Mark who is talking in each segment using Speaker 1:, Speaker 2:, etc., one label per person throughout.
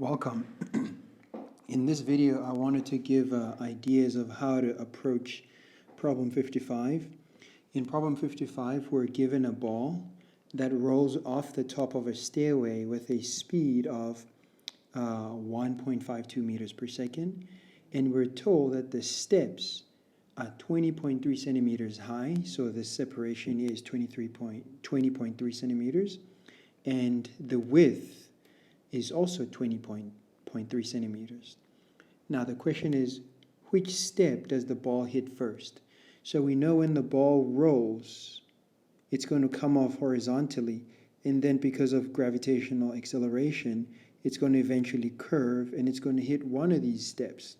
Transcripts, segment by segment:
Speaker 1: Welcome. In this video, I wanted to give ideas of how to approach problem 55. In problem 55, we're given a ball that rolls off the top of a stairway with a speed of 1.52 meters per second, and we're told that the steps are 20.3 centimeters high, so the separation is 20.3 centimeters, and the width is also 20.3 centimeters. Now the question is, which step does the ball hit first? So we know when the ball rolls, it's going to come off horizontally, and then because of gravitational acceleration, it's going to eventually curve, and it's going to hit one of these steps.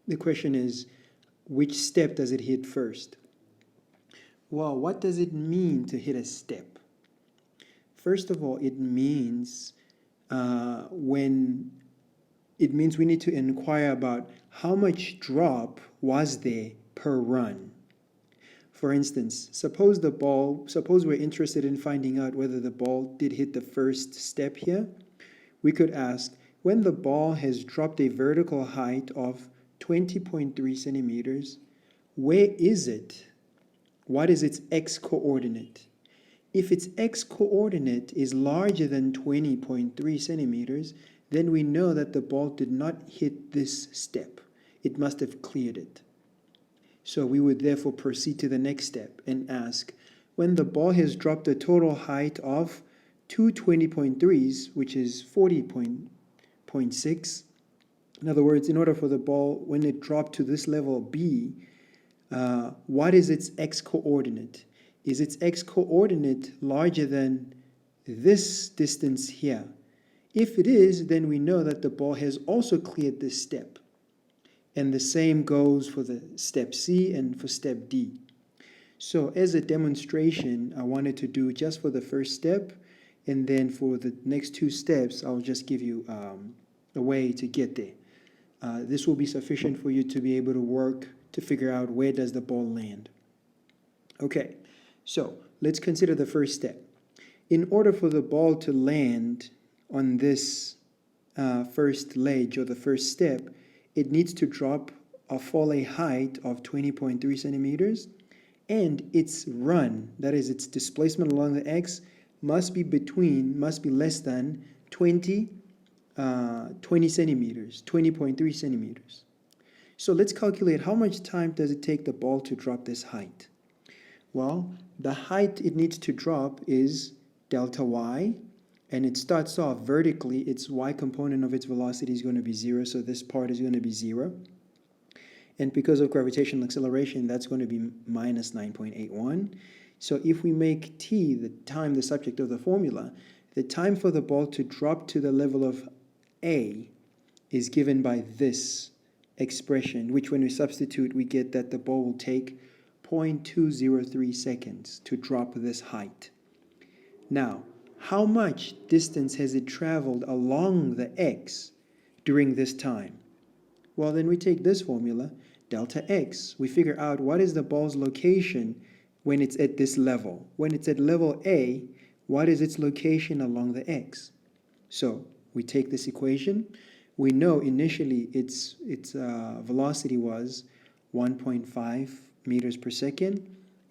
Speaker 1: The question is, which step does it hit first? Well, what does it mean to hit a step? First of all, it means we need to inquire about how much drop was there per run. For instance, suppose we're interested in finding out whether the ball did hit the first step here. We could ask, when the ball has dropped a vertical height of 20.3 centimeters, where is it? What is its x-coordinate? If its x-coordinate is larger than 20.3 centimeters, then we know that the ball did not hit this step. It must have cleared it. So we would therefore proceed to the next step and ask, when the ball has dropped a total height of two 20.3s, which is 40.6, in other words, in order for the ball, when it dropped to this level B, what is its x-coordinate? Is its x-coordinate larger than this distance here? If it is, then we know that the ball has also cleared this step. And the same goes for the step C and for step D. So as a demonstration, I wanted to do just for the first step, and then for the next two steps, I'll just give you a way to get there. This will be sufficient for you to be able to work to figure out where does the ball land. Okay. So let's consider the first step. In order for the ball to land on this first ledge or the first step, it needs to drop or fall a height of 20.3 centimeters, and its run, that is its displacement along the x, must be less than 20 centimeters, 20.3 centimeters. So let's calculate how much time does it take the ball to drop this height. Well, the height it needs to drop is delta y, and it starts off vertically. Its y component of its velocity is going to be 0, so this part is going to be 0. And because of gravitational acceleration, that's going to be minus 9.81. So if we make t, the time, the subject of the formula, the time for the ball to drop to the level of A is given by this expression, which when we substitute, we get that the ball will take 0.203 seconds to drop this height. Now, how much distance has it traveled along the x during this time? Well, then we take this formula, delta x. We figure out what is the ball's location when it's at this level. When it's at level A, what is its location along the x? So we take this equation. We know initially its velocity was 1.5 meters per second,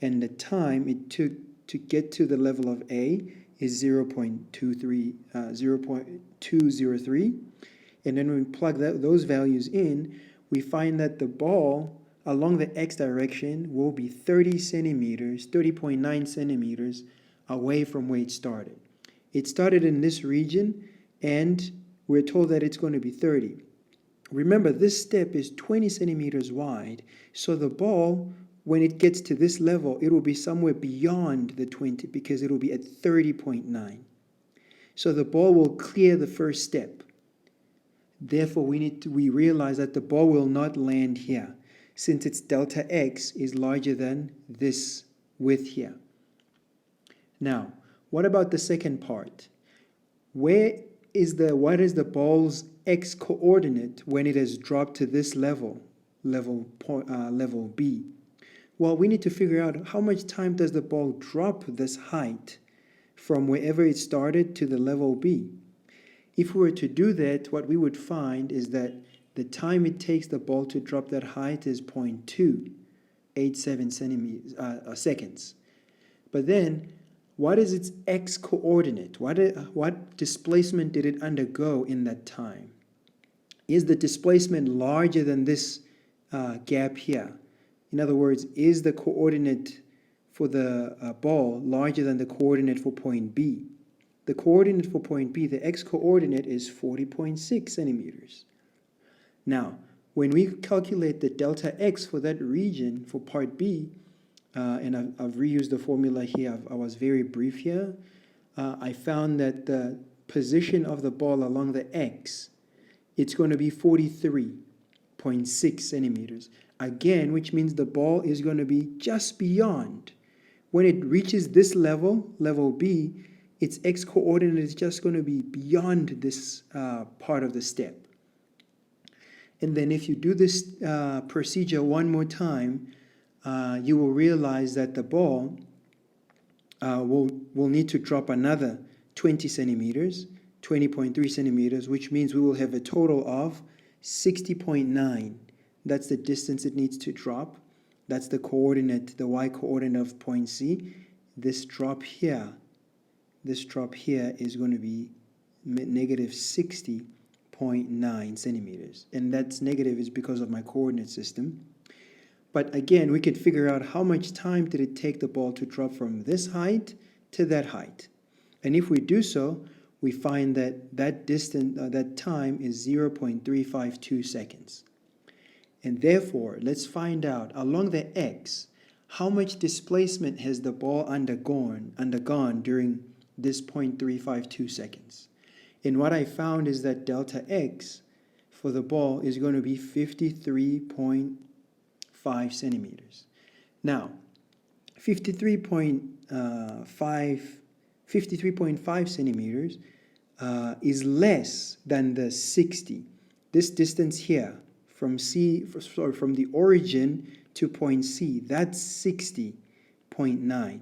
Speaker 1: and the time it took to get to the level of A is 0.203, and then when we plug those values in, we find that the ball along the x direction will be 30.9 centimeters away from where it started. It started in this region, and we're told that it's going to be 30. Remember, this step is 20 centimeters wide, so the ball, when it gets to this level, it will be somewhere beyond the 20 because it will be at 30.9. So the ball will clear the first step. Therefore, we realize that the ball will not land here since its delta x is larger than this width here. Now, what about the second part? What is the ball's x-coordinate when it has dropped to this level B? Well, we need to figure out how much time does the ball drop this height from wherever it started to the level B. If we were to do that, what we would find is that the time it takes the ball to drop that height is 0.287 seconds. But then, what is its x-coordinate? What displacement did it undergo in that time? Is the displacement larger than this gap here? In other words, is the coordinate for the ball larger than the coordinate for point B? The coordinate for point B, the x-coordinate, is 40.6 centimeters. Now, when we calculate the delta x for that region, for part B, and I've reused the formula here, I was very brief here, I found that the position of the ball along the x, it's going to be 43.6 centimeters. Again, which means the ball is going to be just beyond. When it reaches this level, level B, its x-coordinate is just going to be beyond this part of the step. And then if you do this procedure one more time, you will realize that the ball will need to drop another 20 centimeters, 20.3 centimeters, which means we will have a total of 60.9. That's the distance it needs to drop. That's the coordinate, the y-coordinate of point C. This drop here is going to be negative 60.9 centimeters. And that's negative is because of my coordinate system. But again, we could figure out how much time did it take the ball to drop from this height to that height. And if we do so, we find that that distance, that time is 0.352 seconds. And therefore, let's find out along the x, how much displacement has the ball undergone during this 0.352 seconds. And what I found is that delta x for the ball is going to be 53.5 centimeters. Now, 53.5 centimeters is less than the 60. This distance here from from the origin to point C, that's 60.9,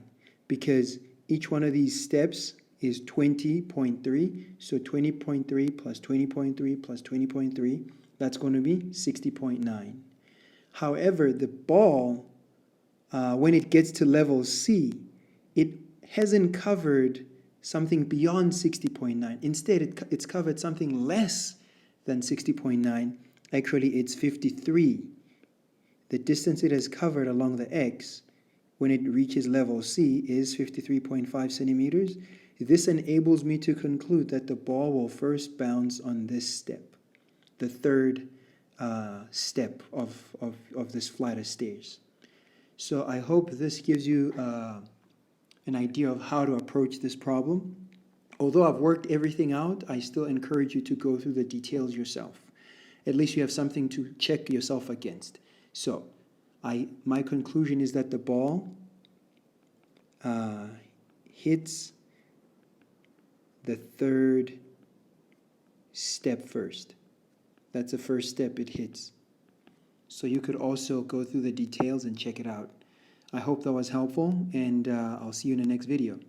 Speaker 1: because each one of these steps is 20.3, so 20.3 plus 20.3 plus 20.3, that's going to be 60.9. However, the ball, when it gets to level C, it hasn't covered something beyond 60.9. Instead, it's covered something less than 60.9. Actually, it's 53. The distance it has covered along the x when it reaches level C is 53.5 centimeters. This enables me to conclude that the ball will first bounce on this step, the third step of this flight of stairs. So I hope this gives you an idea of how to approach this problem. Although I've worked everything out, I still encourage you to go through the details yourself. At least you have something to check yourself against. So my conclusion is that the ball hits the third step first. That's the first step it hits. So you could also go through the details and check it out. I hope that was helpful, and I'll see you in the next video.